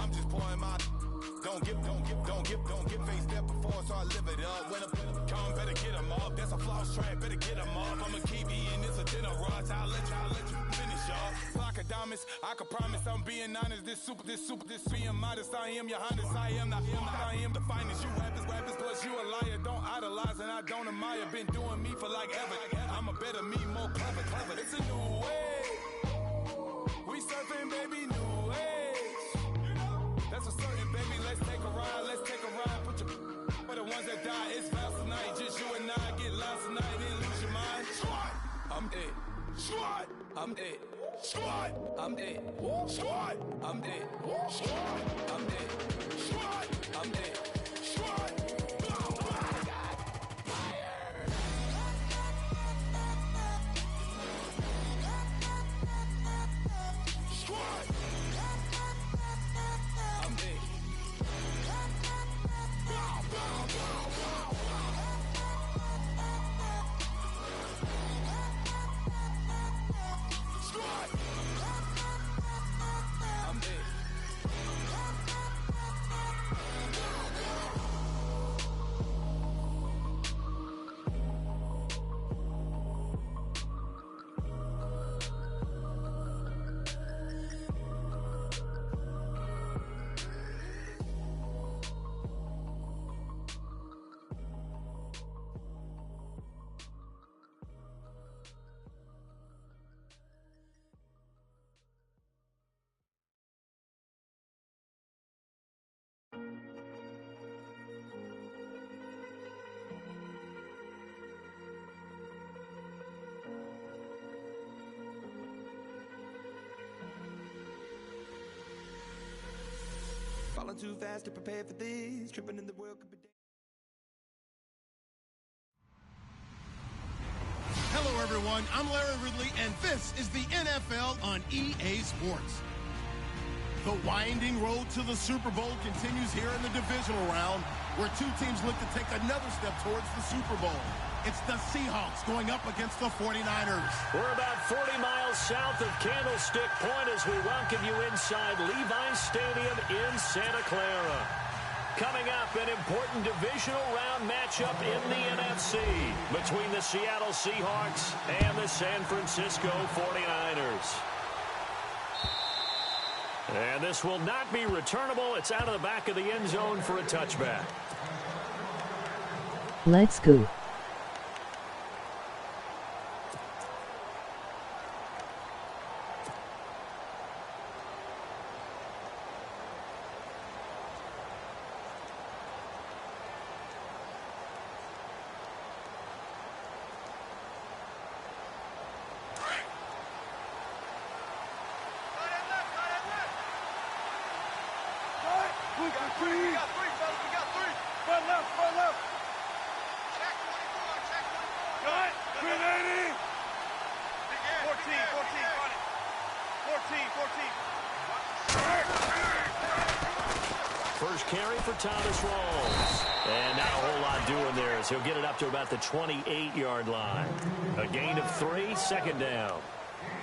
I'm just pouring my. Don't get faced up before, so I live it up. When a come, better get them up. That's a floss track, better get them up. I'ma keep eating, this a dinner rush. I'll let you finish up. Flock of diamonds, I can promise I'm being honest. This being modest. I am your Honest, I am the finest. You rappers, plus you a liar. Don't idolize and I don't admire. Been doing me for like ever. I'm a better me, more clever. It's a new way. We surfing, baby, new age. That's a certain, baby. Let's take a ride. Put your for the ones that die. It's vows tonight. Just you and I get lost tonight. Then lose your mind. I'm dead. I'm dead. I'm dead. I'm dead. I'm dead. I'm dead. Falling too fast to prepare for this. Tripping in the world could be. Hello, everyone. I'm Larry Ridley, and this is the NFL on EA Sports. The winding road to the Super Bowl continues here in the divisional round, where two teams look to take another step towards the Super Bowl. It's the Seahawks going up against the 49ers. We're about 40 miles south of Candlestick Point as we welcome you inside Levi's Stadium in Santa Clara. Coming up, an important divisional round matchup in the NFC between the Seattle Seahawks and the San Francisco 49ers. And this will not be returnable. It's out of the back of the end zone for a touchback. Let's go. First carry for Thomas Rawls. And not a whole lot doing there as he'll get it up to about the 28-yard line. A gain of 3, second down.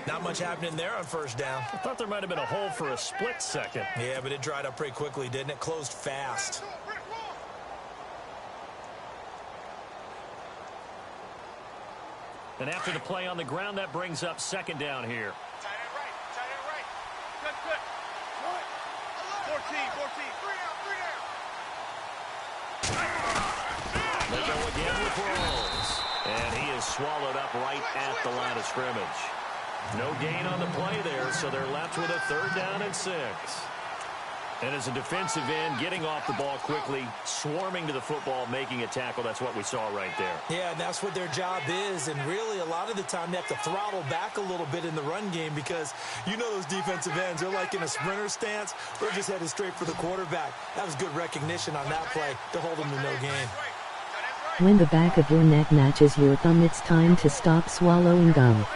Not much happening there on first down. I thought there might have been a hole for a split second. Yeah, but it dried up pretty quickly, didn't it? Closed fast. And after the play on the ground, that brings up second down here. Tight end right. Good. 14. 3 down. They go again with Rawls. And he is swallowed up right at the line of scrimmage. No gain on the play there, so they're left with a 3rd down and 6. And as a defensive end, getting off the ball quickly, swarming to the football, making a tackle, that's what we saw right there. Yeah, and that's what their job is. And really, a lot of the time, they have to throttle back a little bit in the run game because you know those defensive ends, they're like in a sprinter stance. They're just headed straight for the quarterback. That was good recognition on that play to hold them to no gain. When the back of your neck matches your thumb, it's time to stop swallowing gum.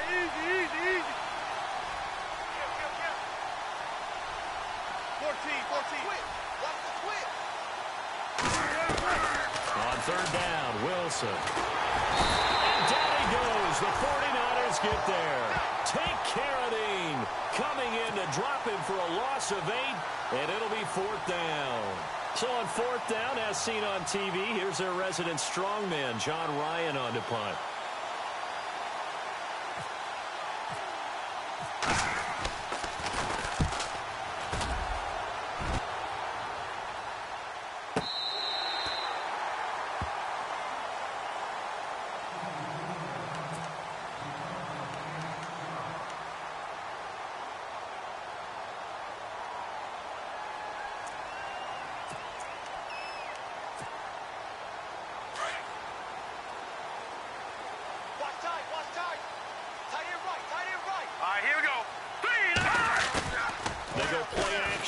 On 3rd down, Wilson. And down he goes. The 49ers get there. Take care of Dean. coming in to drop him for a loss of 8, and it'll be 4th down. So on 4th down, as seen on TV, here's their resident strongman, John Ryan, on to punt.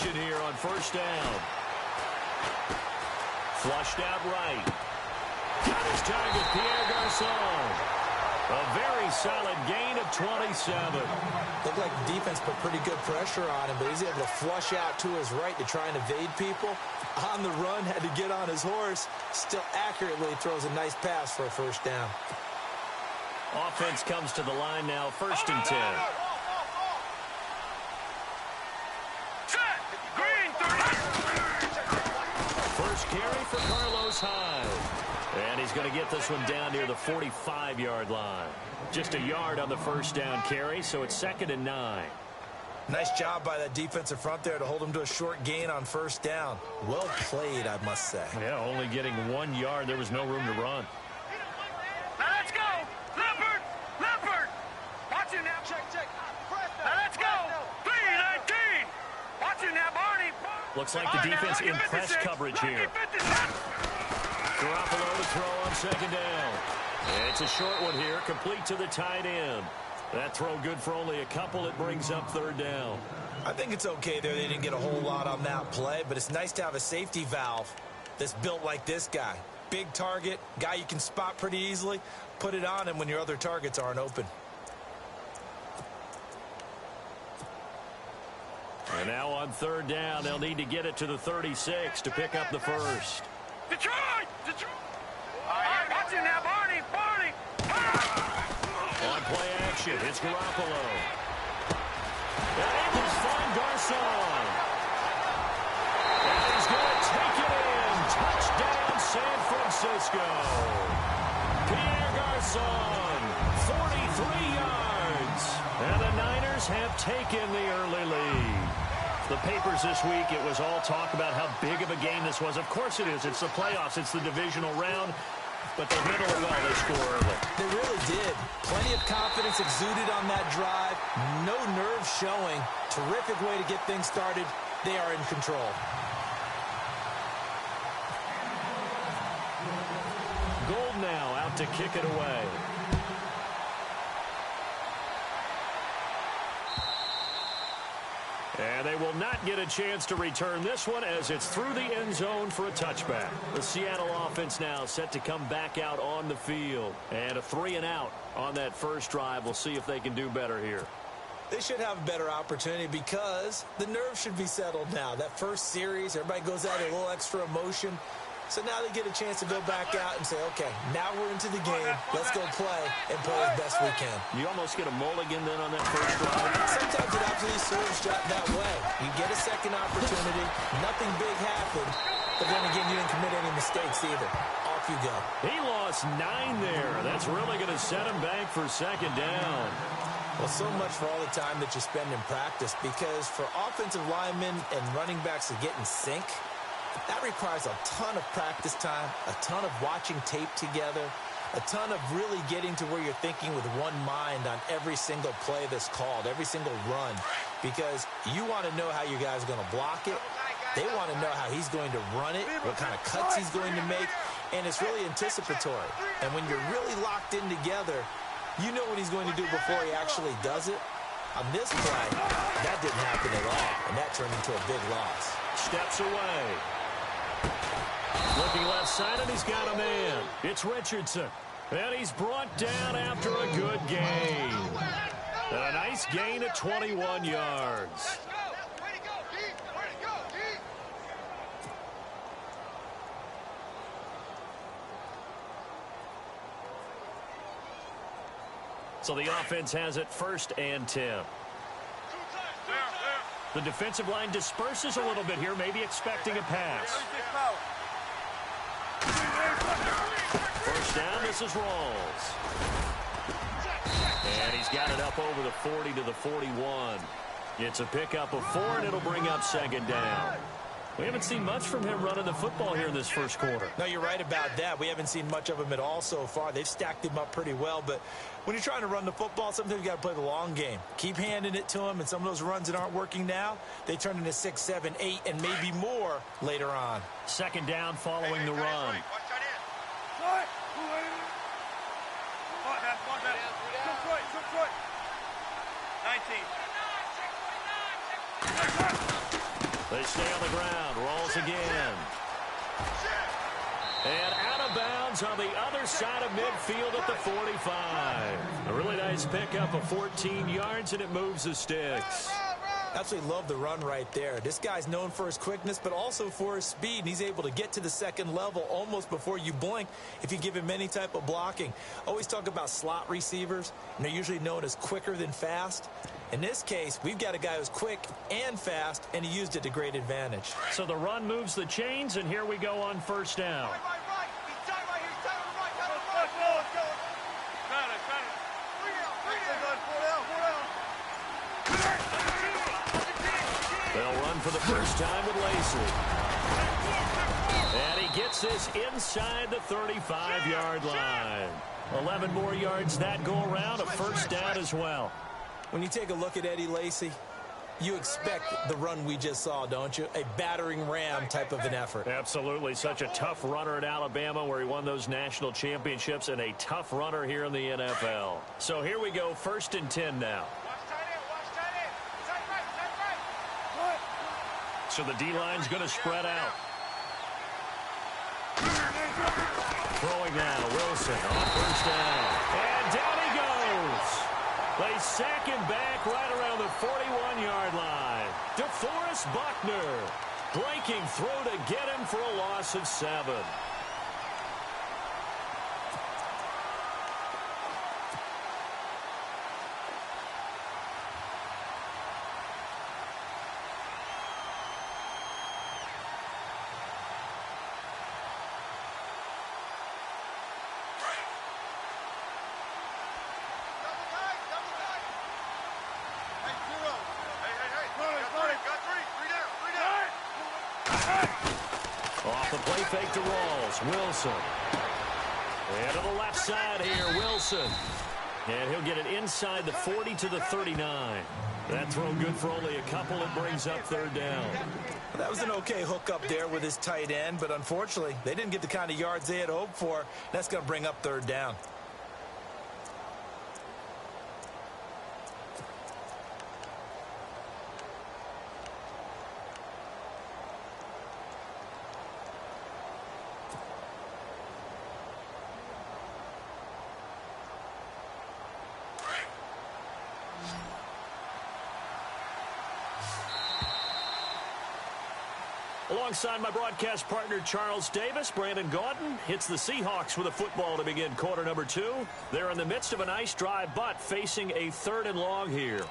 Here on 1st down. Flushed out right. Got his target, Pierre Garçon. A very solid gain of 27. Looked like the defense put pretty good pressure on him, but he's able to flush out to his right to try and evade people. On the run, had to get on his horse. Still accurately throws a nice pass for a 1st down. Offense comes to the line now, 1st and 10. Carry for Carlos Hyde. And he's going to get this one down near the 45-yard line. Just a yard on the 1st down carry, so it's 2nd and 9. Nice job by that defensive front there to hold him to a short gain on 1st down. Well played, I must say. Yeah, only getting 1 yard. There was no room to run. Now let's go! Leopard! Leopard! Watch it now. Check. Now let's go! 3-19! Watch it now, Barney! Looks like the defense in press coverage here. Garoppolo to throw on 2nd down. It's a short one here, complete to the tight end. That throw good for only a couple. It brings up 3rd down. I think it's okay there. They didn't get a whole lot on that play, but it's nice to have a safety valve that's built like this guy. Big target, guy you can spot pretty easily. Put it on him when your other targets aren't open. And now on 3rd down, they'll need to get it to the 36 to pick up the 1st. Detroit! All right, watch it now, Barney! On play action, it's Garoppolo. And able to find Garçon. And he's going to take it in. Touchdown, San Francisco. Pierre Garçon, 43 yards. And the Niners have taken the early lead. The papers this week, it was all talk about how big of a game this was. Of course it is. It's the playoffs. It's the divisional round. But they handle it well. They score early. They really did. Plenty of confidence exuded on that drive. No nerves showing. Terrific way to get things started. They are in control. Gold now out to kick it away. And they will not get a chance to return this one as it's through the end zone for a touchback. The Seattle offense now set to come back out on the field. And a 3-and-out on that first drive. We'll see if they can do better here. They should have a better opportunity because the nerves should be settled now. That first series, everybody goes out a little extra emotion. So now they get a chance to go back out and say, okay, now we're into the game. Let's go play and play as best we can. You almost get a mulligan then on that first drive. Sometimes it absolutely serves that way. You get a second opportunity. Nothing big happened. But then again, you didn't commit any mistakes either. Off you go. He lost 9 there. That's really going to set him back for 2nd down. Well, so much for all the time that you spend in practice, because for offensive linemen and running backs to get in sync, that requires a ton of practice time, a ton of watching tape together, a ton of really getting to where you're thinking with one mind on every single play that's called, every single run, because you want to know how your guy's going to block it. They want to know how he's going to run it, what kind of cuts he's going to make, and it's really anticipatory. And when you're really locked in together, you know what he's going to do before he actually does it. On this play, that didn't happen at all, and that turned into a big loss. Steps away. Looking left side, and he's got a man. It's Richardson. And he's brought down after a good gain. And a nice gain of 21 yards. So the offense has it 1st and 10. The defensive line disperses a little bit here, maybe expecting a pass. First down, this is Rawls. And he's got it up over the 40 to the 41. It's a pickup of 4, and it'll bring up second down. We haven't seen much from him running the football here in this first quarter. No, you're right about that. We haven't seen much of him at all so far. They've stacked him up pretty well, but when you're trying to run the football, sometimes you got to play the long game. Keep handing it to him, and some of those runs that aren't working now, they turn into 6, 7, 8, and maybe more later on. Second down following the run. They stay on the ground. Rolls again. And out of bounds on the other side of midfield at the 45. A really nice pickup of 14 yards, and it moves the sticks. Absolutely love the run right there. This guy's known for his quickness, but also for his speed, and he's able to get to the second level almost before you blink if you give him any type of blocking. Always talk about slot receivers, and they're usually known as quicker than fast. In this case, we've got a guy who's quick and fast, and he used it to great advantage. So the run moves the chains, and here we go on first down. They'll run for the first time with Lacey. And he gets this inside the 35-yard line. 11 more yards that go around, a first down as well. When you take a look at Eddie Lacy, you expect the run we just saw, don't you? A battering ram type of an effort. Absolutely. Such a tough runner at Alabama where he won those national championships, and a tough runner here in the NFL. So here we go, 1st and 10 now. So the D-line's going to spread out. Throwing now, Wilson on first down. And down he goes. They sack him back right around the 41-yard line. DeForest Buckner breaking through to get him for a loss of 7. Off the play fake to Rawls. Wilson. And to the left side here, Wilson. And he'll get it inside the 40 to the 39. That throw good for only a couple. It brings up third down. Well, that was an okay hook up there with his tight end, but unfortunately, they didn't get the kind of yards they had hoped for. That's going to bring up third down. Alongside my broadcast partner, Charles Davis, Brandon Gaudin hits the Seahawks with a football to begin quarter number 2. They're in the midst of a nice drive, but facing a 3rd and long here.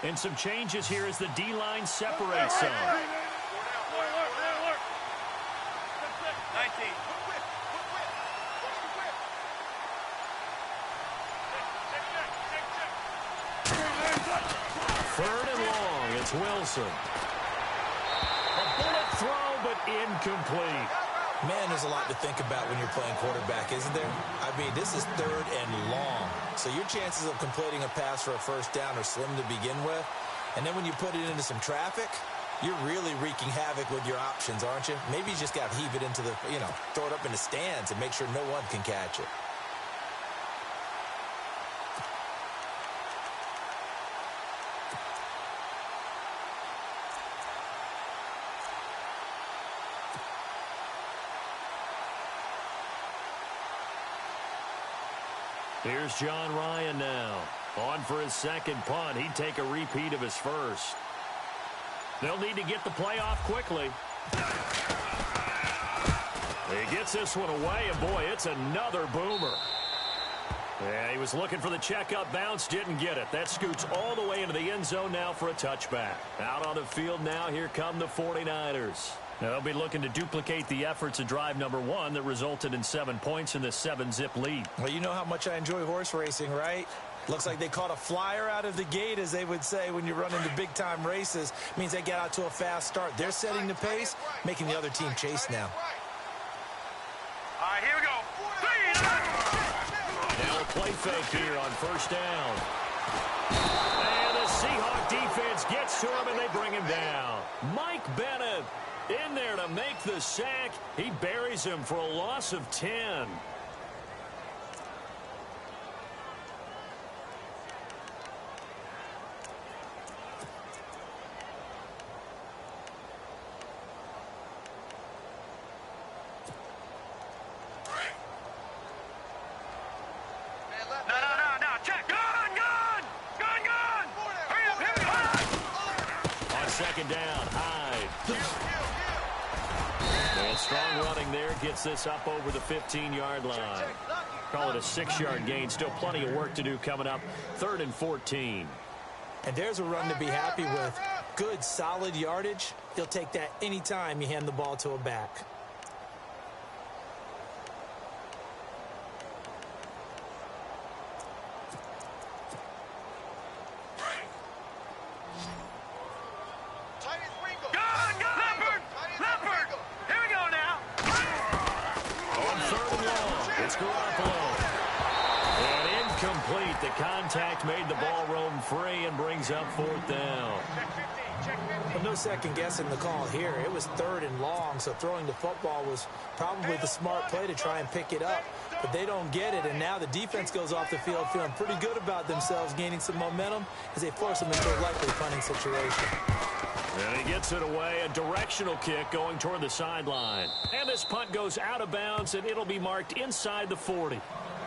And some changes here as the D-line separates some. 19. Third and long, it's Wilson. A bullet throw, but incomplete. Man, there's a lot to think about when you're playing quarterback, isn't there? I mean, this is 3rd and long. So your chances of completing a pass for a first down are slim to begin with. And then when you put it into some traffic, you're really wreaking havoc with your options, aren't you? Maybe you just got to heave it into the, throw it up in the stands and make sure no one can catch it. Here's John Ryan now. On for his second punt. He'd take a repeat of his first. They'll need to get the play off quickly. He gets this one away, and boy, it's another boomer. Yeah, he was looking for the checkup bounce, didn't get it. That scoots all the way into the end zone now for a touchback. Out on the field now, here come the 49ers. Now, they'll be looking to duplicate the efforts of drive number 1 that resulted in 7 points in this 7-zip lead. Well, you know how much I enjoy horse racing, right? Looks like they caught a flyer out of the gate, as they would say when you run into big-time races. Means they get out to a fast start. They're setting the pace, making the other team chase now. All right, here we go. Now a play fake here on first down. And the Seahawk defense gets to him, and they bring him down. Mike Bennett in there to make the sack. He buries him for a loss of 10. Down, Hyde. And strong running there gets this up over the 15-yard line. Call it a 6-yard gain. Still plenty of work to do coming up. 3rd and 14. And there's a run to be happy with. Good, solid yardage. He'll take that anytime you hand the ball to a back. The contact made the ball roam free and brings up 4th down. But no second guessing the call here. It was 3rd and long, so throwing the football was probably the smart play to try and pick it up. But they don't get it, and now the defense goes off the field feeling pretty good about themselves, gaining some momentum as they force them into a likely punting situation. And he gets it away, a directional kick going toward the sideline. And this punt goes out of bounds, and it'll be marked inside the 40.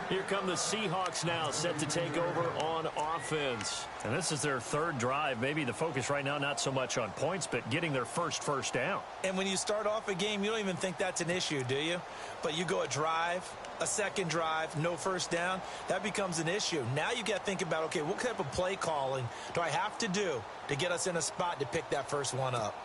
Here come the Seahawks now, set to take over on offense. And this is their 3rd drive. Maybe the focus right now not so much on points, but getting their first down. And when you start off a game, you don't even think that's an issue, do you? But you go a drive, a second drive, no first down, that becomes an issue. Now you got to think about, okay, what type of play calling do I have to do to get us in a spot to pick that first one up?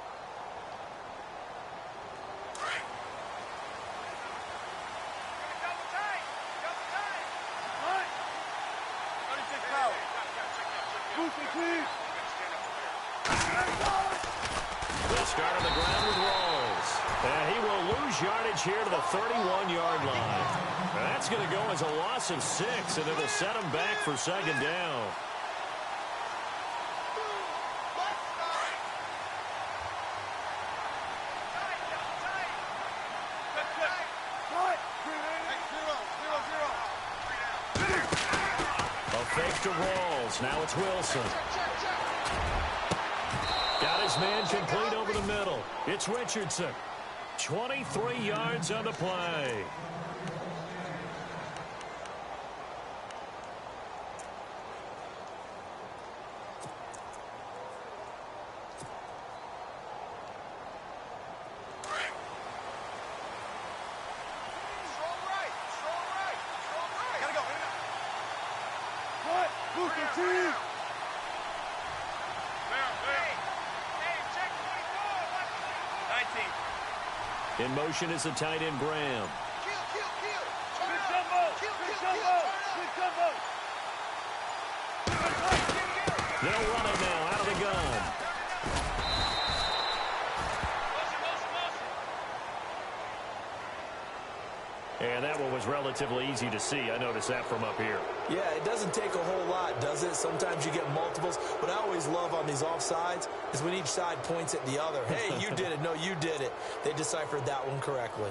They'll start on the ground with Rawls. And he will lose yardage here to the 31-yard line. And that's going to go as a loss of 6, and it'll set him back for 2nd down. A fake to Rawls. Now it's Wilson. Got his man complete over the middle. It's Richardson. 23 yards on the play. In motion is the tight end, Graham. They'll run it now out of the gun. And that one was relatively easy to see. I noticed that from up here. Yeah, it doesn't take a whole lot, does it? Sometimes you get multiples. What I always love on these offsides is when each side points at the other. Hey, you did it. No, you did it. They deciphered that one correctly.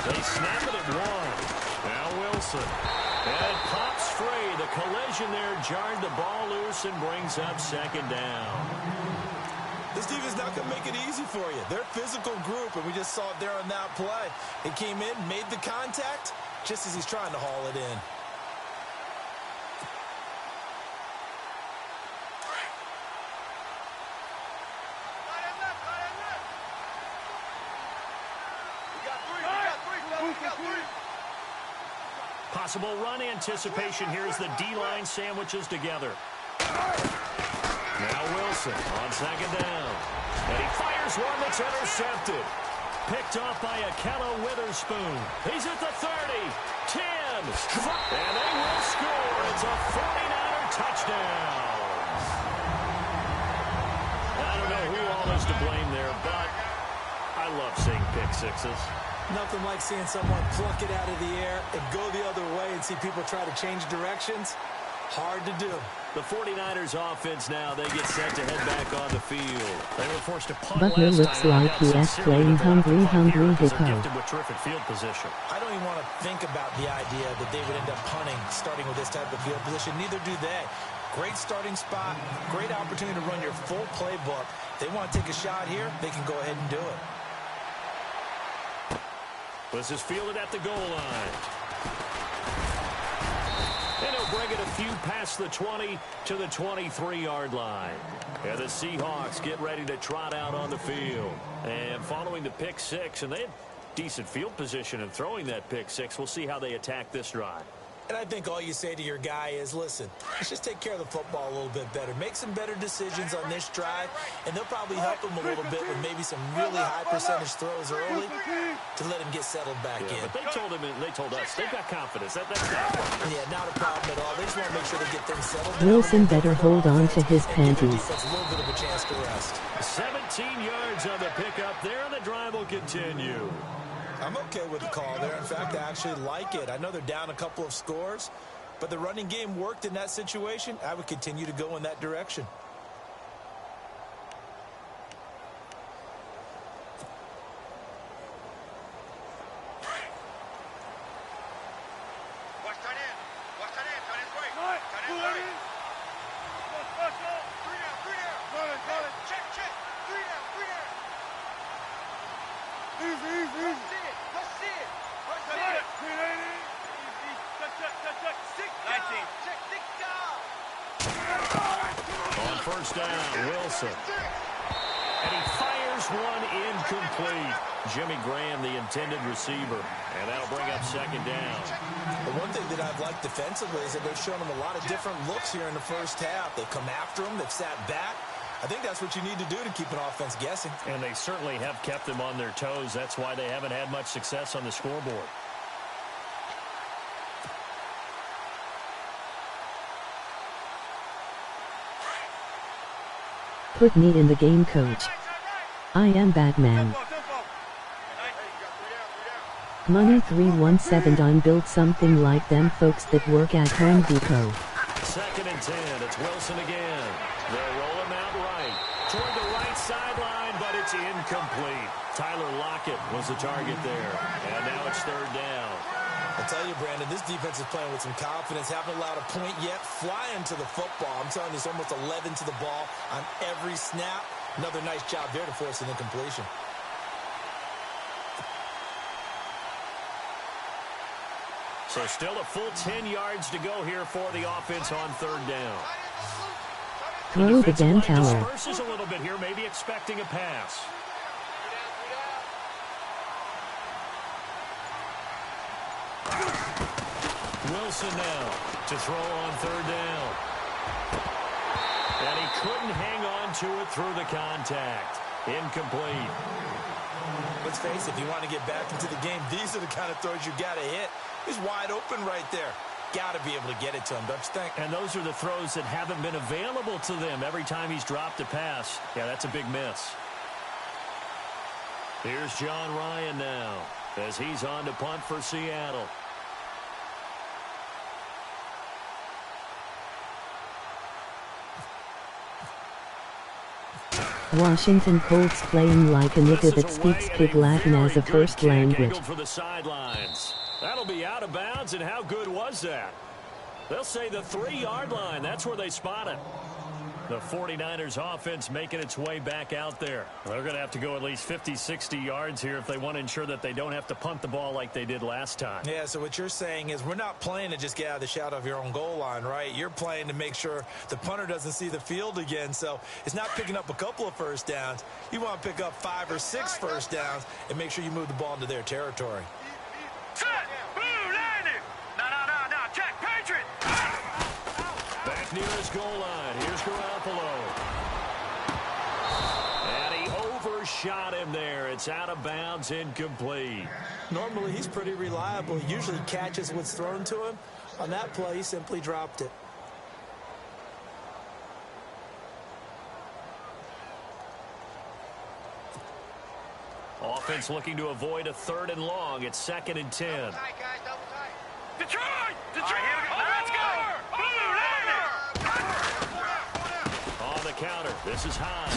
They snap it at one. Now Wilson. And it pops free. The collision there jarred the ball loose and brings up second down. This defense not going to make it easy for you. They're a physical group, and we just saw it there on that play. It came in, made the contact, just as he's trying to haul it in. Possible run anticipation here as the D-line sandwiches together. Now Wilson on second down. And he fires one that's intercepted. Picked off by Akello Witherspoon. He's at the 30, 10, and they will score. It's a 49er touchdown. I don't know who all is to blame there, but I love seeing pick sixes. Nothing like seeing someone pluck it out of the air and go the other way and see people try to change directions. Hard to do. The 49ers offense now, they get set to head back on the field. They were forced to punt Butler last looks time. like he is playing hungry They're hippo. gifted with terrific field position. I don't even want to think about the idea that they would end up punting starting with this type of field position. Neither do they. Great starting spot, great opportunity to run your full playbook. If they want to take a shot here, they can go ahead and do it. This is fielded at the goal line. And he'll bring it a few past the 20 to the 23-yard line. And the Seahawks get ready to trot out on the field. And following the pick six, and they had decent field position in throwing that pick six. We'll see how they attack this drive. And I think all you say to your guy is, listen, let's just take care of the football a little bit better. Make some better decisions on this drive, and they'll probably help him a little bit with maybe some really high percentage throws early to let him get settled back in. But they told him, and they told us, they've got confidence. That's not a problem. Yeah, not a problem at all. They just want to make sure they get things settled. Wilson better hold on to his panties. A little bit of a chance to rest. 17 yards on the pickup there, and the drive will continue. I'm okay with the call there. In fact, I actually like it. I know they're down a couple of scores, but the running game worked in that situation. I would continue to go in that direction. Watch tight end. Watch tight end. Tight end's right. Tight end's right. Three down. Check. Three down. Easy. Let's see it. Six down. Check 6 down. On first down, Wilson. And he fires one incomplete. Jimmy Graham, the intended receiver. And that'll bring up second down. The one thing that I've liked defensively is that they've shown him a lot of different looks here in the first half. They've come after him. They've sat back. I think that's what you need to do to keep an offense guessing. And they certainly have kept them on their toes. That's why they haven't had much success on the scoreboard. Put me in the game, coach. I am Batman. Money 317 on build something like them folks that work at Home Depot. Second and 10. It's Wilson again. They'll roll him out right. Toward the right sideline, but it's incomplete. Tyler Lockett was the target there. And now it's third down. I'll tell you, Brandon, this defense is playing with some confidence. Haven't allowed a point yet. Flying to the football. I'm telling you, it's almost 11 to the ball on every snap. Another nice job there to force an incompletion. So still a full 10 yards to go here for the offense on third down. Throw the damn tower. Disperses a little bit here, maybe expecting a pass. Wilson now to throw on third down. And he couldn't hang on to it through the contact. Incomplete. Let's face it, if you want to get back into the game, these are the kind of throws you got to hit. He's wide open right there. Got to be able to get it to him, don't you think? And those are the throws that haven't been available to them every time he's dropped a pass. Yeah, that's a big miss. Here's John Ryan now as he's on to punt for Seattle. Washington Colts playing like a nigga that speaks pig Latin as a first language. For the sidelines. That'll be out of bounds, and how good was that? They'll say the 3-yard line. That's where they spot it. The 49ers offense making its way back out there. They're going to have to go at least 50, 60 yards here if they want to ensure that they don't have to punt the ball like they did last time. Yeah, so what you're saying is we're not playing to just get out of the shadow of your own goal line, right? You're playing to make sure the punter doesn't see the field again. So it's not picking up a couple of first downs. You want to pick up 5 or 6 first downs and make sure you move the ball into their territory. Set! Blue landing! No, check, Patriot! Back near his goal line. Here's Garoppolo. And he overshot him there. It's out of bounds, incomplete. Normally, he's pretty reliable. He usually catches what's thrown to him. On that play, he simply dropped it. Offense looking to avoid a 3rd and long. It's 2nd and 10. Double tight, guys, double tight. Detroit! Let's go! Blue landing! On the counter, this is Hyde.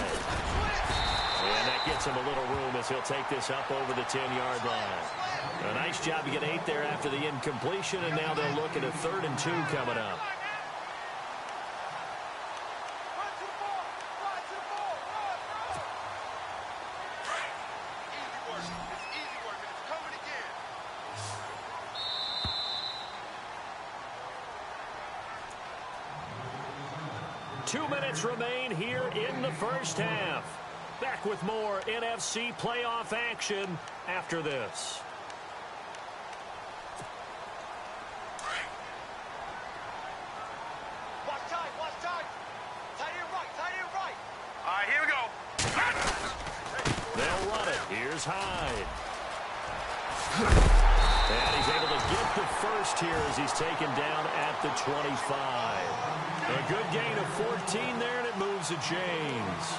And that gets him a little room as he'll take this up over the 10-yard line. A nice job to get 8 there after the incompletion, and now they'll look at a 3rd and 2 coming up. Easy work, man. It's coming again. 2 minutes remain here in the first half. Back with more NFC playoff action after this. Watch time, watch time. Tight end right. All right, here we go. They'll run it. Here's Hyde. And he's able to get the first here as he's taken down at the 25. A good gain of 14 there, and it moves the chains.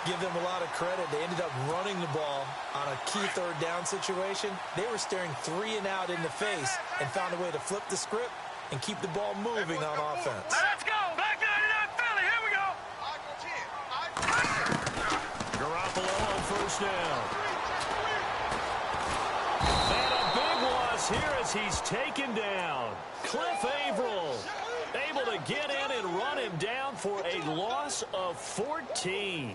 Give them a lot of credit. They ended up running the ball on a key 3rd down situation. They were staring 3 and out in the face and found a way to flip the script and keep the ball moving on offense. Let's go. Back 99 Philly. Here we go. Garoppolo on first down. And a big loss here as he's taken down. Cliff Averill able to get in and run him down for a loss of 14.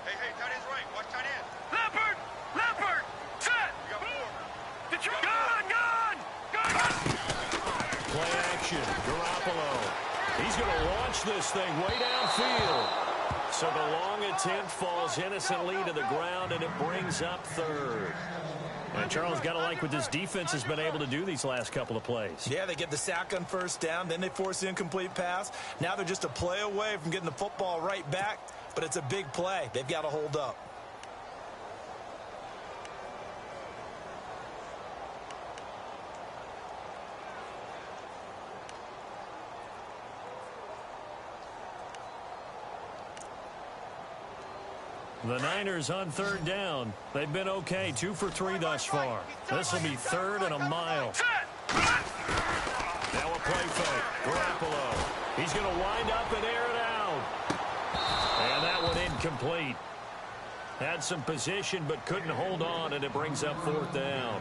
Hey, tight end's right. Watch tight end. Leopard. Set. Detroit. Gone. Play action. Garoppolo. He's going to launch this thing way downfield. So the long attempt falls innocently to the ground, and it brings up 3rd. And Charles, got to like what this defense has been able to do these last couple of plays. Yeah, they get the sack on first down, then they force the incomplete pass. Now they're just a play away from getting the football right back, but it's a big play. They've got to hold up. The Niners on 3rd down. They've been okay, 2 for 3 thus far. This will be 3rd and a mile. Now a play fake. Garoppolo. He's going to wind up and air it out. And that one incomplete. Had some position but couldn't hold on, and it brings up 4th down.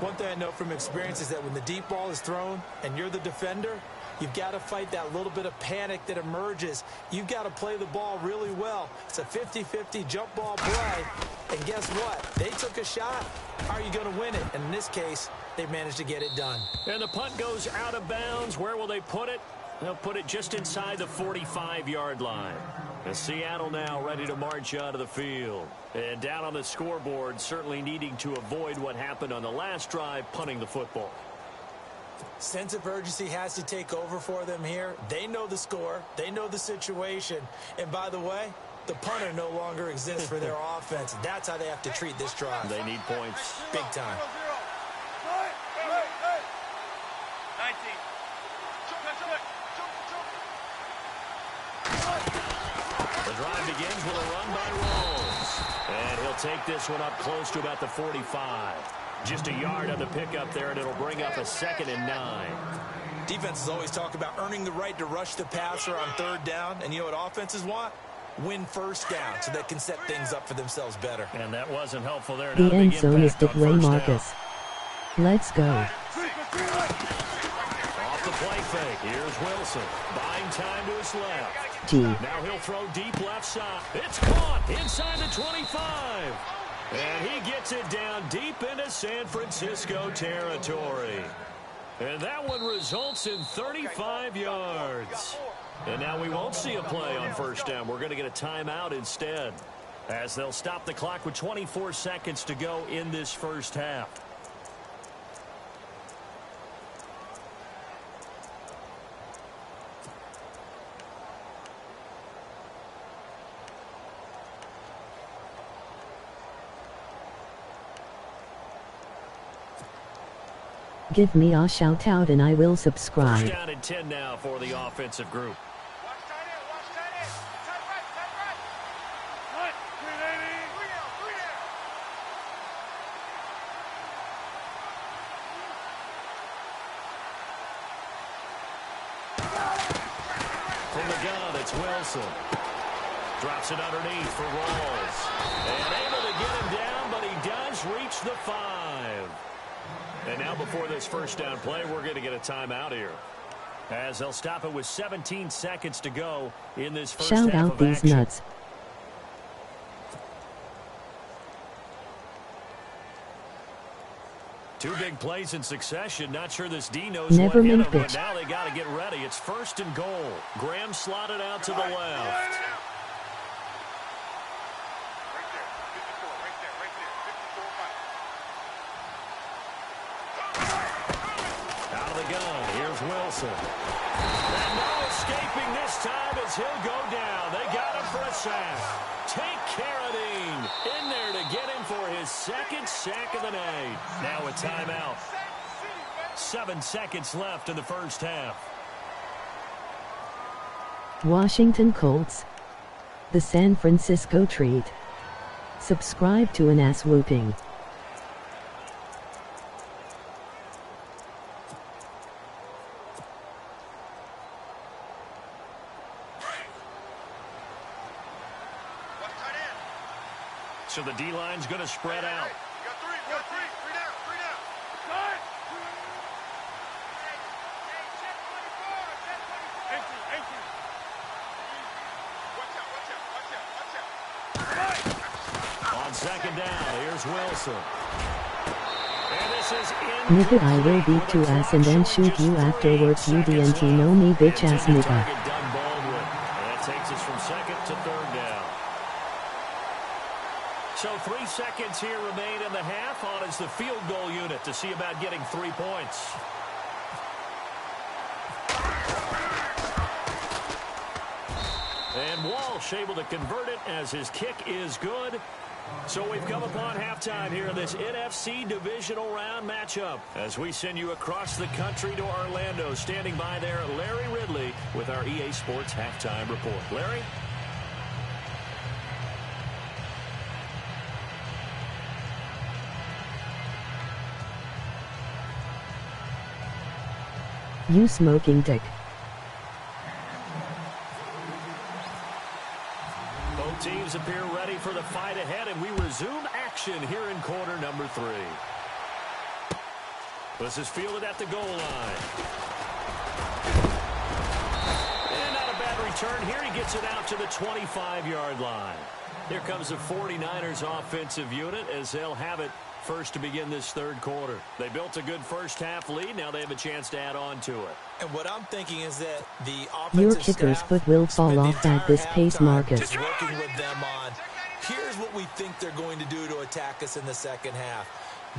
One thing I know from experience is that when the deep ball is thrown and you're the defender, you've got to fight that little bit of panic that emerges. You've got to play the ball really well. It's a 50-50 jump ball play. And guess what? They took a shot. How are you going to win it? And in this case, they managed to get it done. And the punt goes out of bounds. Where will they put it? They'll put it just inside the 45-yard line. And Seattle now ready to march out of the field. And down on the scoreboard, certainly needing to avoid what happened on the last drive, punting the football. Sense of urgency has to take over for them here. They know the score. They know the situation. And by the way, the punter no longer exists for their offense. That's how they have to treat this drive. They need points. Big time. 19. The drive begins with a run by Rolls. And he'll take this one up close to about the 45. Just a yard on the pickup there, and it'll bring up a 2nd and 9. Defenses always talk about earning the right to rush the passer on 3rd down. And you know what offenses want? Win 1st down so they can set things up for themselves better. And that wasn't helpful there. The end zone is Dwayne Marcus. Let's go. Off the play fake. Here's Wilson. Buying time to his left. G. Now he'll throw deep left side. It's caught inside the 25. And he gets it down deep into San Francisco territory. And that one results in 35 yards. And now we won't see a play on 1st down. We're going to get a timeout instead, as they'll stop the clock with 24 seconds to go in this 1st half. Give me a shout out and I will subscribe. 1st down and 10 now for the offensive group. Watch tight end, watch tight end. Tight right, tight right. What? 380. 3 there. From the gun, it's Wilson. Drops it underneath for Rawls. And able to get him down, but he does reach the 5. And now before this 1st down play, we're going to get a timeout here, as they'll stop it with 17 seconds to go in this 1st Shout half out of these action. nuts. Two big plays in succession. Not sure this D knows Never what hit mind, him, but bitch. now they got to get ready. It's 1st and goal. Graham slotted out to the left. Wilson. And no escaping this time as he'll go down. They got him for a sack. Take Carradine in there to get him for his 2nd sack of the night. Now a timeout. 7 seconds left in the 1st half. Washington Colts. The San Francisco treat. Subscribe to an ass whooping. So the D-line's going to spread out. You got three down. Cut. Check 24. Watch out. On 2nd down, here's Wilson. And this is Nigga, I will beat your ass and then shoot you afterwards. You DNT know me, bitch ass nigga. That takes us from 2nd to 3rd down. So 3 seconds here remain in the half. On is the field goal unit to see about getting 3 points. And Walsh able to convert it as his kick is good. So we've come upon halftime here in this NFC divisional round matchup, as we send you across the country to Orlando. Standing by there, Larry Ridley with our EA Sports halftime report. Larry? You smoking dick. Both teams appear ready for the fight ahead, and we resume action here in quarter number 3. This is fielded at the goal line. And not a bad return here. He gets it out to the 25-yard line. Here comes the 49ers offensive unit as they'll have it first to begin this 3rd quarter. They built a good 1st half lead. Now they have a chance to add on to it. And what I'm thinking is that the offensive Your kicker's foot will fall off at this pace, Marcus. Working with them on, here's what we think they're going to do to attack us in the 2nd half.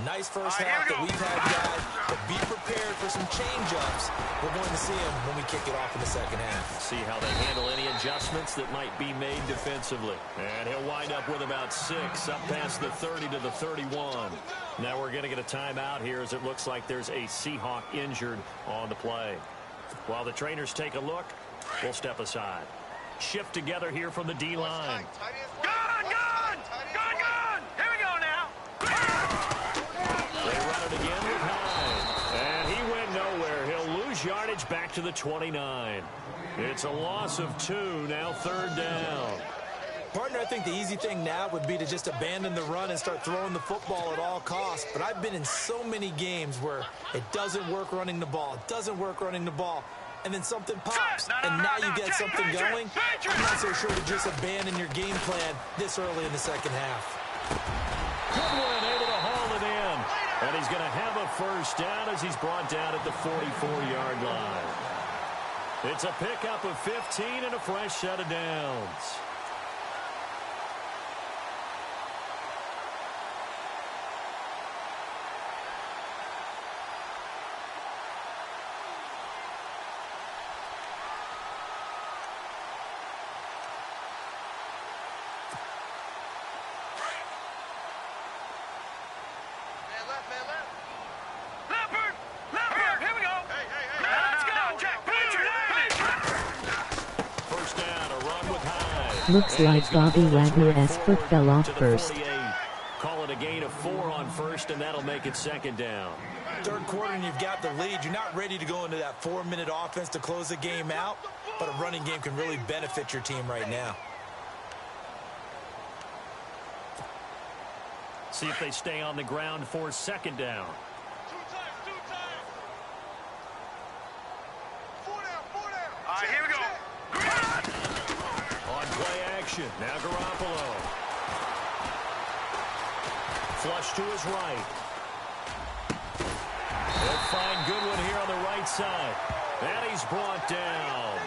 Nice 1st half that we've had, guys, but be prepared for some change-ups. We're going to see them when we kick it off in the 2nd half. See how they handle any adjustments that might be made defensively. And he'll wind up with about 6, up past the 30 to the 31. Now we're going to get a timeout here, as it looks like there's a Seahawk injured on the play. While the trainers take a look, we'll step aside. Shift together here from the D-line. Gun! back to the 29. It's a loss of 2, now 3rd down. Partner, I think the easy thing now would be to just abandon the run and start throwing the football at all costs. But I've been in so many games where it doesn't work running the ball. It doesn't work running the ball. And then something pops, and now you get something going. I'm not so sure to just abandon your game plan this early in the second half. Goodwin able to haul it in. And he's going to have a first down as he's brought down at the 44-yard line. It's a pickup of 15 and a fresh set of downs. Looks like Bobby Wagner's foot fell off first. Call it a gain of 4 on first, and that'll make it 2nd down. Third quarter, and you've got the lead. You're not ready to go into that 4-minute offense to close the game out, but a running game can really benefit your team right now. See if they stay on the ground for 2nd down. Two times. 4 down. All right, here we go. On play action, now Garoppolo. Flush to his right. They'll find Goodwin here on the right side. And he's brought down.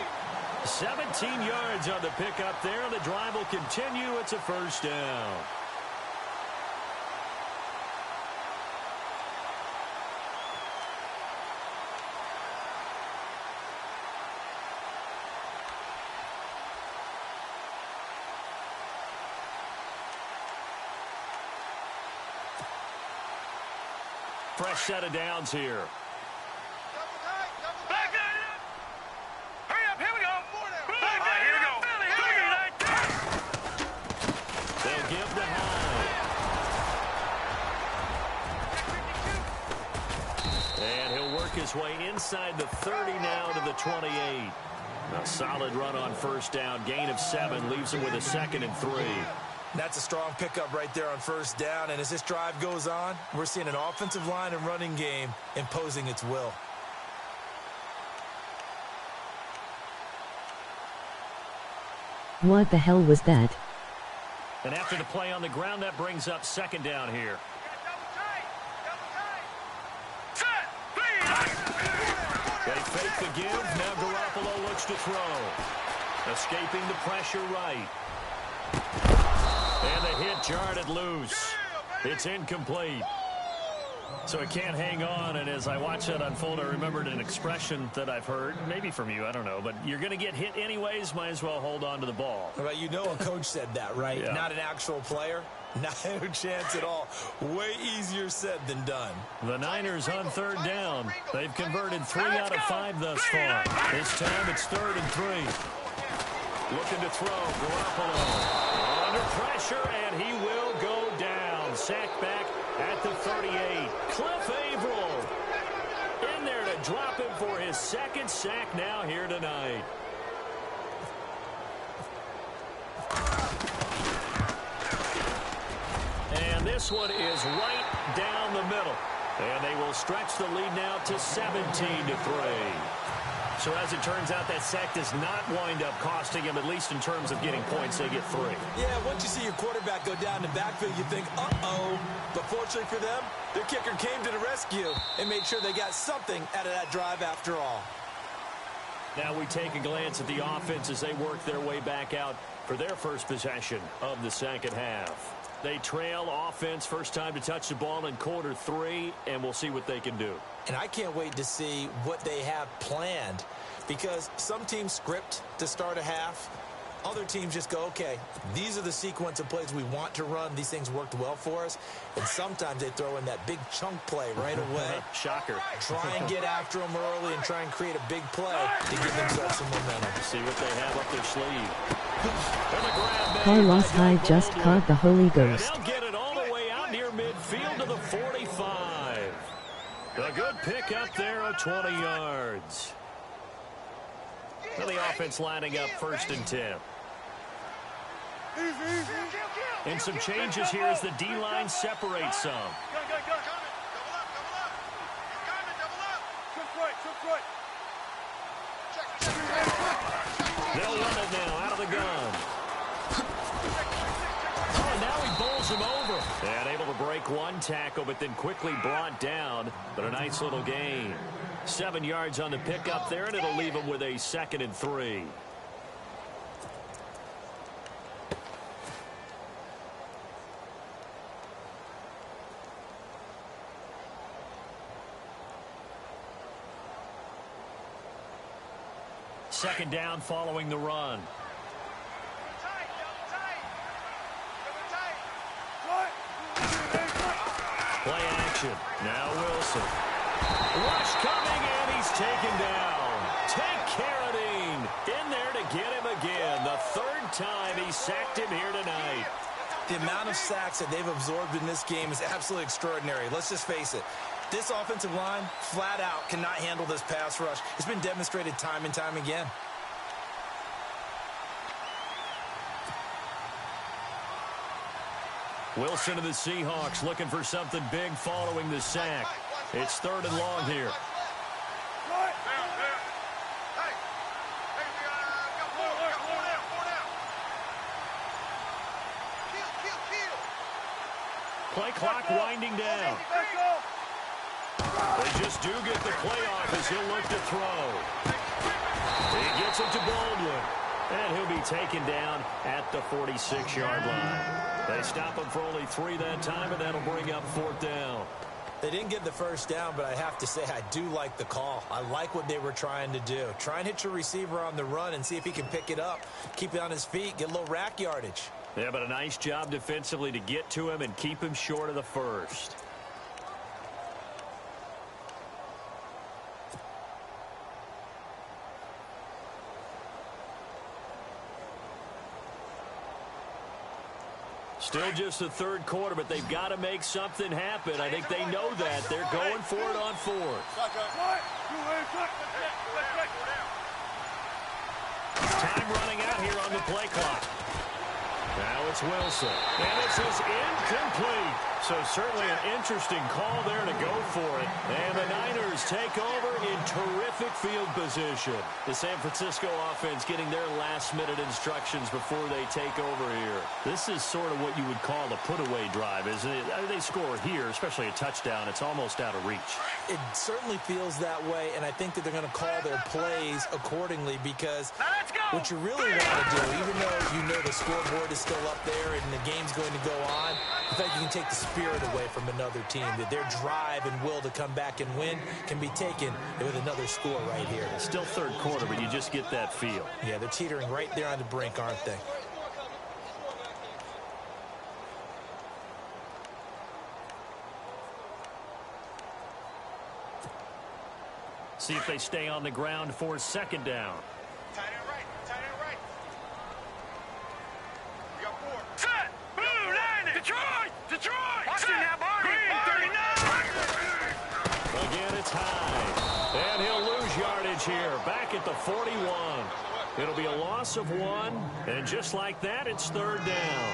17 yards on the pickup there, and the drive will continue. It's a first down. Fresh set of downs here. Back it up. Hurry up, here we go. Back here we go. They'll give to Hyde. And he'll work his way inside the 30 now to the 28. A solid run on first down. Gain of 7 leaves him with a 2nd and 3. That's a strong pickup right there on first down. And as this drive goes on, we're seeing an offensive line and running game imposing its will. What the hell was that? And after the play on the ground, that brings up 2nd down here. They fake the give. Now Garoppolo looks to throw. Escaping the pressure right. And the hit jarred it loose. It's incomplete. So it can't hang on, and as I watch that unfold, I remembered an expression that I've heard, maybe from you, I don't know, but you're going to get hit anyways, might as well hold on to the ball. Well, you know a coach said that, right? Yeah. Not an actual player. Not a chance at all. Way easier said than done. The Niners on 3rd down. They've converted 3 out of 5 thus far. This time it's 3rd and 3. Looking to throw. Garoppolo under pressure, and he will go down. Sacked back at the 38. Cliff Averill in there to drop him for his 2nd sack now here tonight. And this one is right down the middle. And they will stretch the lead now to 17-3. So as it turns out, that sack does not wind up costing him, at least in terms of getting points. They get 3. Yeah, once you see your quarterback go down the backfield, you think, uh-oh. But fortunately for them, their kicker came to the rescue and made sure they got something out of that drive after all. Now we take a glance at the offense as they work their way back out for their first possession of the second half. They trail offense, first time to touch the ball in quarter 3, and we'll see what they can do. And I can't wait to see what they have planned, because some teams script to start a half. Other teams just go, okay, these are the sequence of plays we want to run. These things worked well for us. And sometimes they throw in that big chunk play right away. Shocker. Try and get after them early and try and create a big play to give themselves some momentum. See what they have up their sleeve. Carlos Hyde just caught the Holy Ghost. They'll get it all the way out near midfield to the 45. A good pick up there of 20 yards. Well, the offense lining up 1st and 10. And some changes here as the D-line separates some. They'll run it now out of the gun. Oh, and now he bowls him over. And able to break one tackle, but then quickly brought down. But a nice little gain. 7 yards on the pickup there, and it'll leave him with a 2nd and 3. Second down following the run. Play action. Now Wilson. Rush coming, and he's taken down. Take Carradine in there to get him again. The 3rd time he sacked him here tonight. The amount of sacks that they've absorbed in this game is absolutely extraordinary. Let's just face it. This offensive line, flat out, cannot handle this pass rush. It's been demonstrated time and time again. Wilson and the Seahawks looking for something big following the sack. It's 3rd and long here. Play clock winding down. They just do get the play off as he'll look to throw. He gets it to Baldwin. And he'll be taken down at the 46-yard line. They stop him for only 3 that time, and that'll bring up 4th down. They didn't get the first down, but I have to say I do like the call. I like what they were trying to do. Try and hit your receiver on the run and see if he can pick it up, keep it on his feet, get a little rack yardage. Yeah, but a nice job defensively to get to him and keep him short of the first. Still just the 3rd quarter, but they've got to make something happen. I think they know that. They're going for it on 4th. Time running out here on the play clock. Now it's Wilson. And this is incomplete. So certainly an interesting call there to go for it. And the Niners take over in terrific field position. The San Francisco offense getting their last-minute instructions before they take over here. This is sort of what you would call a put-away drive, isn't it? They score here, especially a touchdown. It's almost out of reach. It certainly feels that way, and I think that they're going to call their plays accordingly because what you really want to do, even though you know the scoreboard is still up there and the game's going to go on, I think you can take the spirit away from another team, that their drive and will to come back and win can be taken with another score right here. It's still 3rd quarter, but you just get that feel. Yeah, they're teetering right there on the brink, aren't they? See if they stay on the ground for 2nd down. Tight end right. Tight end right. We got 4. Set. Blue landing. Detroit. Detroit. Watch it now, Barney. Green 39. Again, it's high. And he'll lose yardage here. Back at the 41. It'll be a loss of 1. And just like that, it's 3rd down.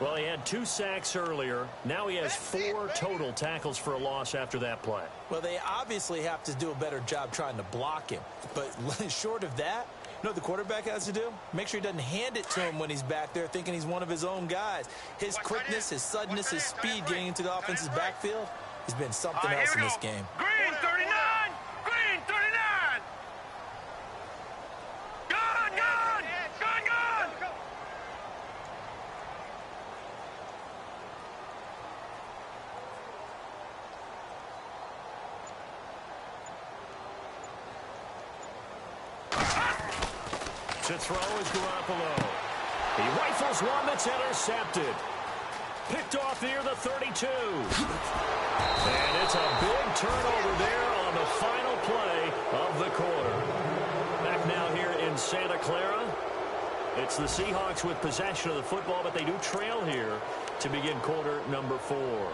Well, he had 2 sacks earlier. Now he has 4 total tackles for a loss after that play. Well, they obviously have to do a better job trying to block him. But short of that, you know what the quarterback has to do? Make sure he doesn't hand it to him when he's back there thinking he's one of his own guys. His quickness, his suddenness, his speed getting into the offense's backfield has been something else in this game. Green 39. Green 39. Gun, gun. Gun, gun. To throw is Garoppolo. He rifles one that's intercepted. Picked off near the 32. And it's a big turnover there on the final play of the quarter. Back now here in Santa Clara. It's the Seahawks with possession of the football, but they do trail here to begin quarter number 4.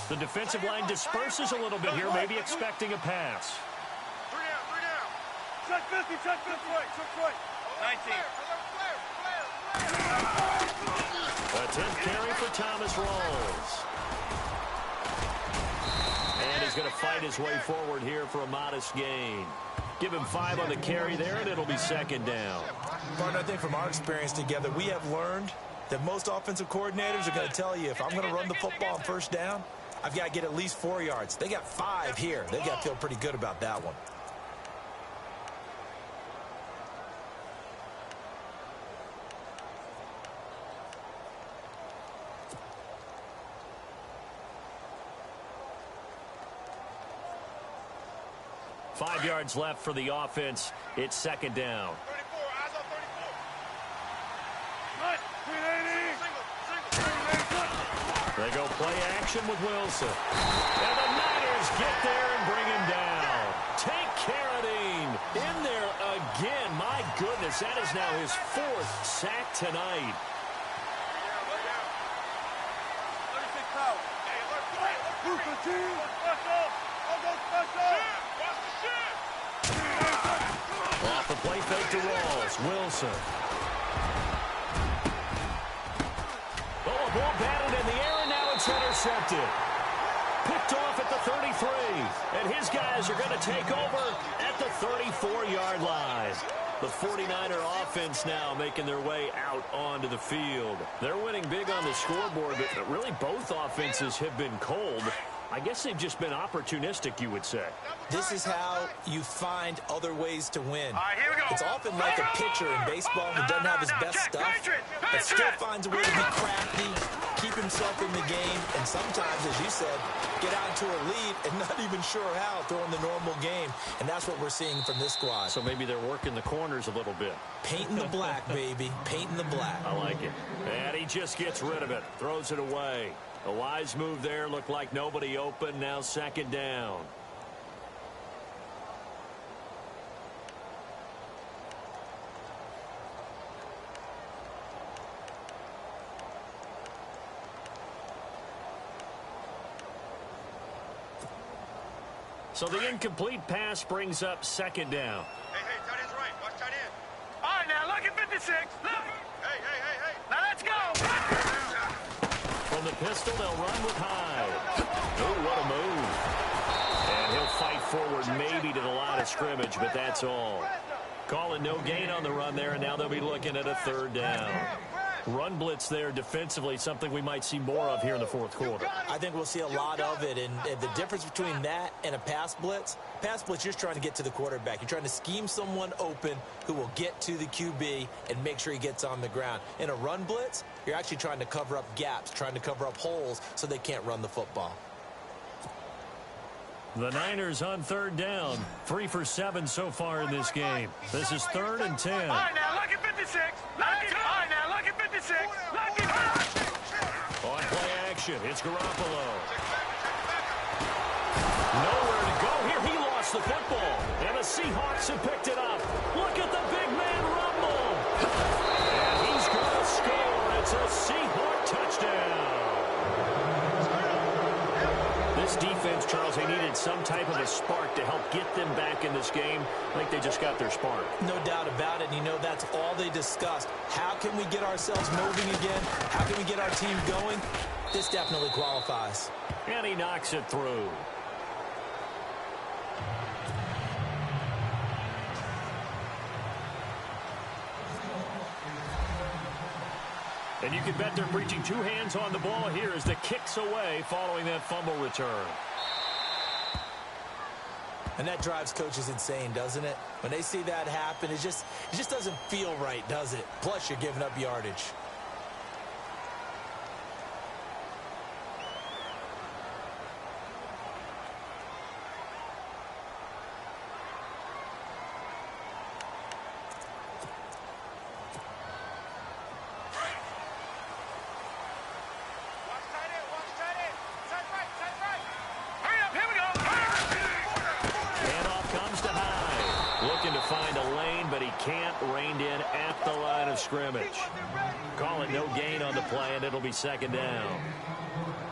The defensive line disperses a little bit here, maybe expecting a pass. 3 down, 3 down. Check 50, check 50. Check right. 19. A 10th carry for Thomas Rawls. And he's going to fight his way forward here for a modest gain. Give him 5 on the carry there, and it'll be second down. Partner, I think from our experience together, we have learned that most offensive coordinators are going to tell you, if I'm going to run the football on first down, I've got to get at least 4 yards. They got 5 here. They got to feel pretty good about that one. Five yards left for the offense. It's second down. 34, eyes on 34. Right, 380. They go play action with Wilson. And the Niners get there and bring him down. Take Carradine in there again. My goodness, that is now his 4th sack tonight. 36 power. Hey, alert, special. I'll go special. Off the play fake to Rawls. Wilson. Oh, a ball batted in the air, and now it's intercepted. Picked off at the 33. And his guys are going to take over at the 34-yard line. The 49er offense now making their way out onto the field. They're winning big on the scoreboard, but really both offenses have been cold. I guess they've just been opportunistic, you would say. This is how you find other ways to win. All right, here we go. It's often like a pitcher in baseball who doesn't have his best stuff, but still finds a way to be crafty, keep himself in the game, and sometimes, as you said, get out to a lead and not even sure how throwing the normal game. And that's what we're seeing from this squad. So maybe they're working the corners a little bit. Painting the black, baby. Painting the black. I like it. And he just gets rid of it. Throws it away. A wise move there. Looked like nobody open. Now second down. So the incomplete pass brings up second down. Hey, tight end's right. Watch tight end. All right, now look at 56. Look. Hey. Now let's go. From the pistol, they'll run with Hyde. Oh, what a move. And he'll fight forward maybe to the line of scrimmage, but that's all. Calling no gain on the run there, and now they'll be looking at a third down. Run blitz there defensively, something we might see more of here in the fourth quarter. I think we'll see a lot of it, and the difference between that and a pass blitz, you're just trying to get to the quarterback. You're trying to scheme someone open who will get to the QB and make sure he gets on the ground. In a run blitz, you're actually trying to cover up gaps, trying to cover up holes so they can't run the football. The Niners on third down. 3 for 7 so far in this game. This is 3rd and 10. All right, now look at 56. All right, now look at 56. On play action, it's Garoppolo. Nowhere to go here. He lost the football. And the Seahawks have picked it up. Look at the big man rumble. And he's going to score. It's a Seahawk touchdown. This defense, Charles, they needed some type of a spark to help get them back in this game. I think they just got their spark. No doubt about it. And you know, that's all they discussed. How can we get ourselves moving again? How can we get our team going? This definitely qualifies. And he knocks it through. And you can bet they're preaching 2 hands on the ball here as the kick's away following that fumble return. And that drives coaches insane, doesn't it? When they see that happen, it just doesn't feel right, does it? Plus, you're giving up yardage. Can't reined in at the line of scrimmage. Call it no gain on the play, and it'll be second down.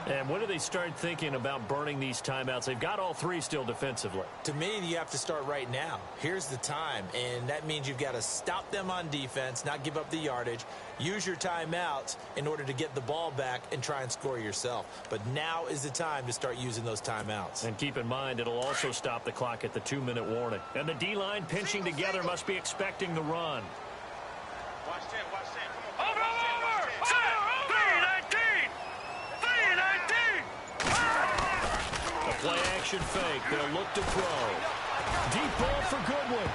And when do they start thinking about burning these timeouts? They've got all three still defensively. To me, you have to start right now. Here's the time, and that means you've got to stop them on defense, not give up the yardage, use your timeouts in order to get the ball back and try and score yourself. But now is the time to start using those timeouts. And keep in mind, it'll also stop the clock at the 2-minute warning. And the D-line pinching together must be expecting the run. Watch 10, watch 10. Come on. Over! 3-19! 3-19! A play-action fake. They'll look to throw. Deep ball for Goodwin.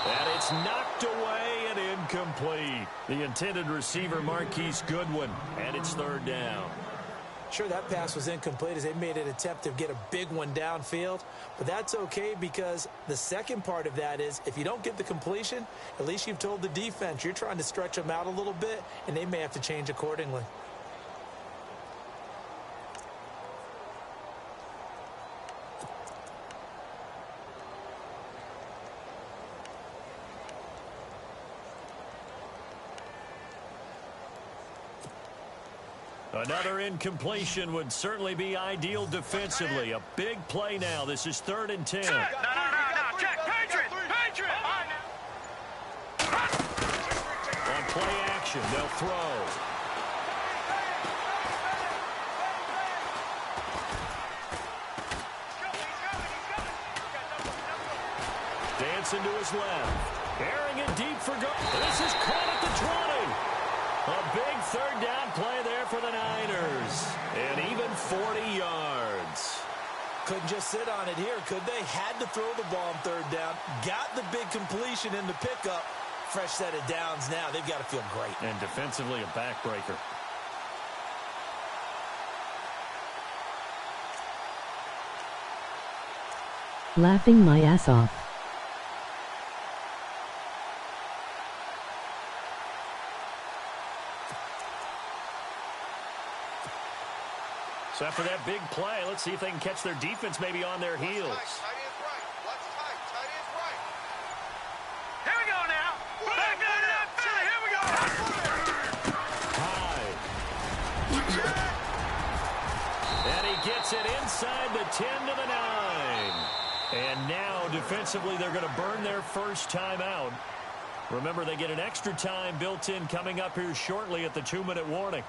And it's knocked away and incomplete. The intended receiver, Marquise Goodwin. And it's third down. Sure, that pass was incomplete as they made an attempt to get a big one downfield. But that's okay because the second part of that is if you don't get the completion, at least you've told the defense you're trying to stretch them out a little bit, and they may have to change accordingly. Another incompletion would certainly be ideal defensively. A big play now. This is 3rd and 10. No. Check. Patriots! On play action, they'll throw. Dancing to his left. Airing it deep for goal. This is caught at the 20. A big third down play there for the Niners. And even 40 yards. Couldn't just sit on it here, could they? Had to throw the ball on 3rd down. Got the big completion in the pickup. Fresh set of downs now. They've got to feel great. And defensively, a backbreaker. Laughing my ass off. So after that big play, let's see if they can catch their defense maybe on their heels. Tight end's right. Watch tight. Tight end's right. Here we go now. Back into that Philly. Here we go. High. And he gets it inside the 10 to the 9. And now defensively they're going to burn their first time out. Remember, they get an extra time built in coming up here shortly at the 2-minute warning.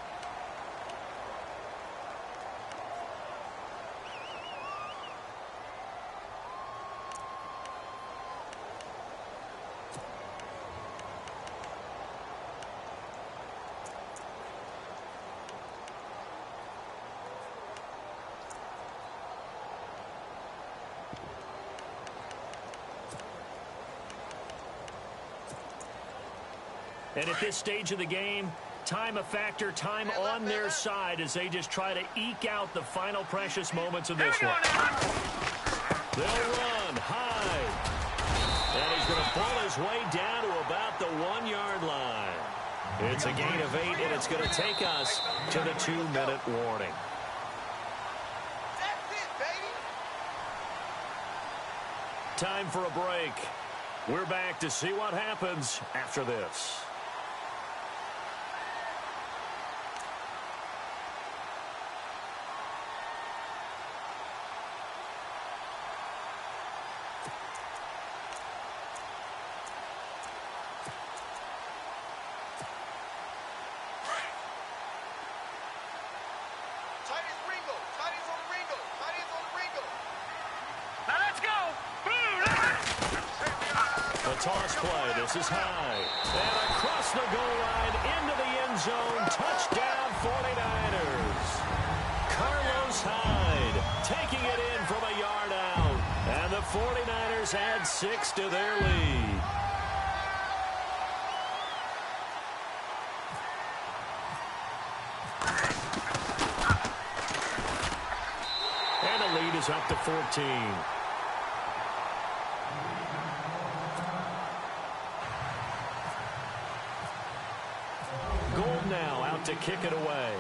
And at this stage of the game, time a factor, time on their side as they just try to eke out the final precious moments of this one. They'll run high. And he's going to pull his way down to about the 1-yard line. It's a gain of 8, and it's going to take us to the 2-minute warning. That's it, baby. Time for a break. We're back to see what happens after this. Toss play. This is high. And across the goal line into the end zone. Touchdown 49ers. Carlos Hyde taking it in from a yard out. And the 49ers add 6 to their lead. And the lead is up to 14. To kick it away.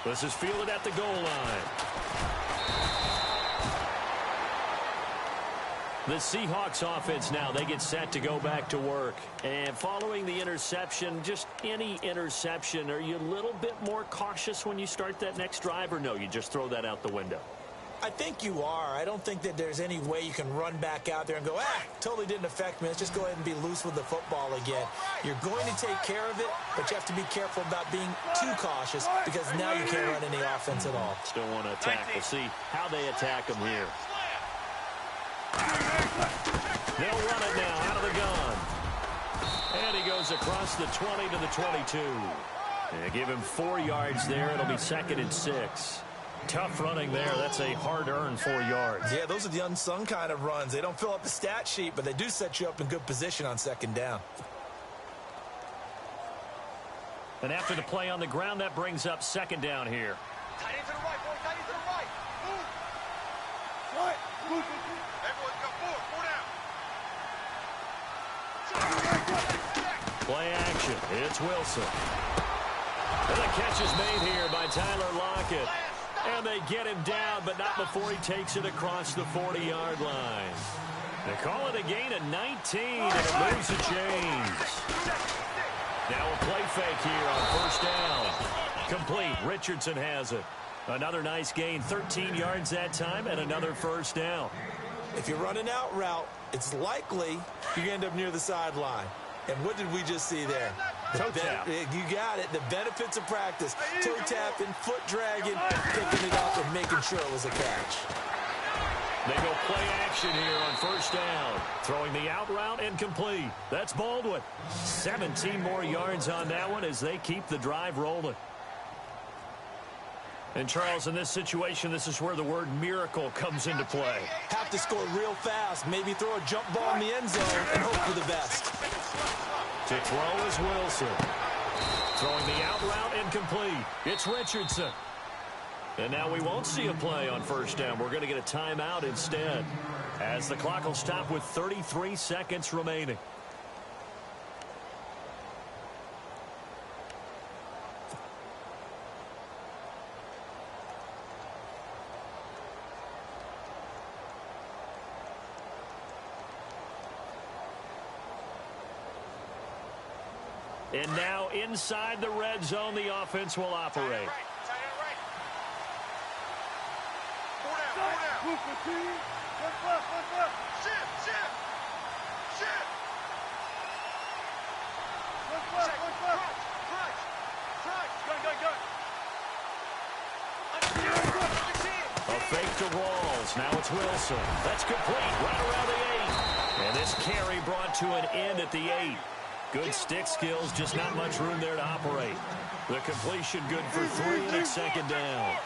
This is fielded at the goal line. The Seahawks offense now, they get set to go back to work. And following the interception, just any interception, are you a little bit more cautious when you start that next drive, or no, you just throw that out the window? I think you are. I don't think that there's any way you can run back out there and go, totally didn't affect me. Let's just go ahead and be loose with the football again. You're going to take care of it, but you have to be careful about being too cautious because now you can't run any offense at all. Still want to attack. We'll see how they attack them here. They'll run it now out of the gun. And he goes across the 20 to the 22. They give him 4 yards there. It'll be 2nd and 6. Tough running there. That's a hard-earned 4 yards. Yeah, those are the unsung kind of runs. They don't fill up the stat sheet, but they do set you up in good position on 2nd down. And after the play on the ground, that brings up 2nd down here. Tight end to the right, boy. Tight end to the right. Move. Right. Move. Everyone's got 4. 4 down. Play action. It's Wilson. And the catch is made here by Tyler Lockett. And they get him down, but not before he takes it across the 40-yard line. They call it a gain of 19, and it moves the chains. Now a play fake here on 1st down. Complete. Richardson has it. Another nice gain, 13 yards that time, and another 1st down. If you're running out route, it's likely you end up near the sideline. And what did we just see there? Toe tap. You got it. The benefits of practice. Toe tapping, foot dragging, picking it up and making sure it was a catch. They go play action here on 1st down. Throwing the out route and complete. That's Baldwin. 17 more yards on that one as they keep the drive rolling. And, Charles, in this situation, this is where the word miracle comes into play. Have to score real fast. Maybe throw a jump ball in the end zone and hope for the best. To throw is Wilson. Throwing the out route and complete. It's Richardson. And now we won't see a play on 1st down. We're going to get a timeout instead, as the clock will stop with 33 seconds remaining. And now inside the red zone, the offense will operate. A fake to Rawls. Now it's Wilson. That's complete right around the 8. And this carry brought to an end at the 8. Good stick skills, just not much room there to operate. The completion good for 3, and it's 2nd down.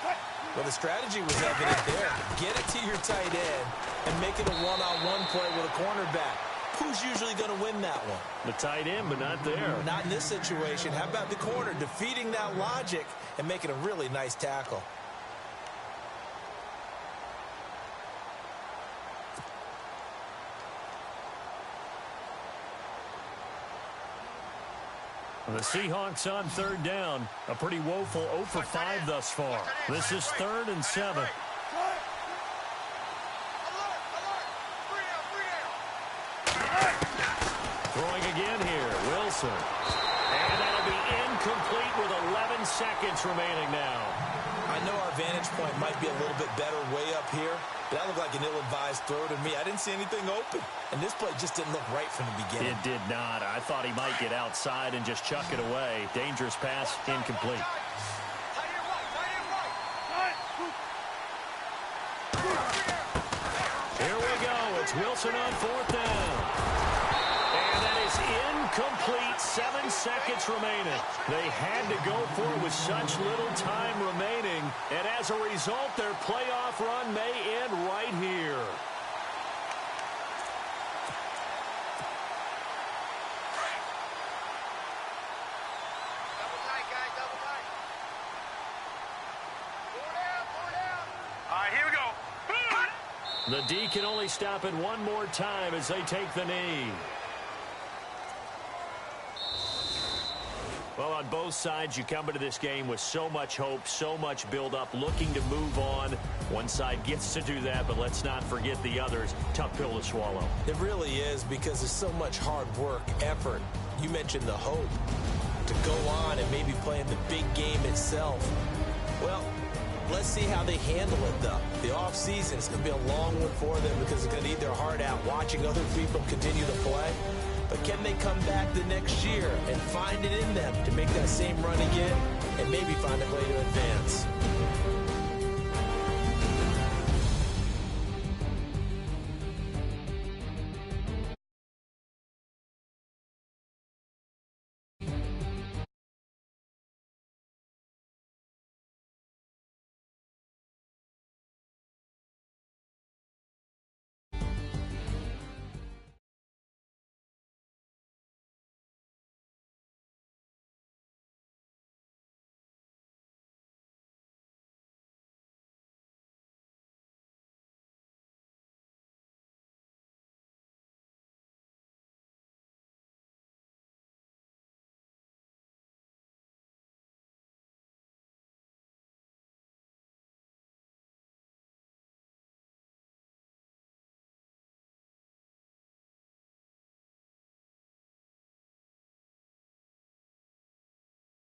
Well, the strategy was evident there. Get it to your tight end and make it a one-on-one play with a cornerback. Who's usually going to win that one? The tight end, but not there. Not in this situation. How about the corner defeating that logic and making a really nice tackle? The Seahawks on 3rd down. A pretty woeful 0 for 5 thus far. This is 3rd and 7. Throwing again here, Wilson. And that'll be incomplete with 11 seconds remaining now. I know our vantage point might be a little bit better way up here, but that looked like an ill-advised throw to me. I didn't see anything open, and this play just didn't look right from the beginning. It did not. I thought he might get outside and just chuck it away. Dangerous pass, incomplete. Here we go. It's Wilson on 4th down. And that is incomplete. 7 seconds remaining. They had to go for it with such little time remaining. And as a result, their playoff run may end right here. Double tight, guys. Double tight. 4 down. 4 down. All right, here we go. The D can only stop it one more time as they take the knee. Well, on both sides, you come into this game with so much hope, so much build-up, looking to move on. One side gets to do that, but let's not forget the others. Tough pill to swallow. It really is, because there's so much hard work, effort. You mentioned the hope to go on and maybe play in the big game itself. Well, let's see how they handle it, though. The offseason is going to be a long one for them because they're going to eat their heart out watching other people continue to play. But can they come back the next year and find it in them to make that same run again and maybe find a way to advance?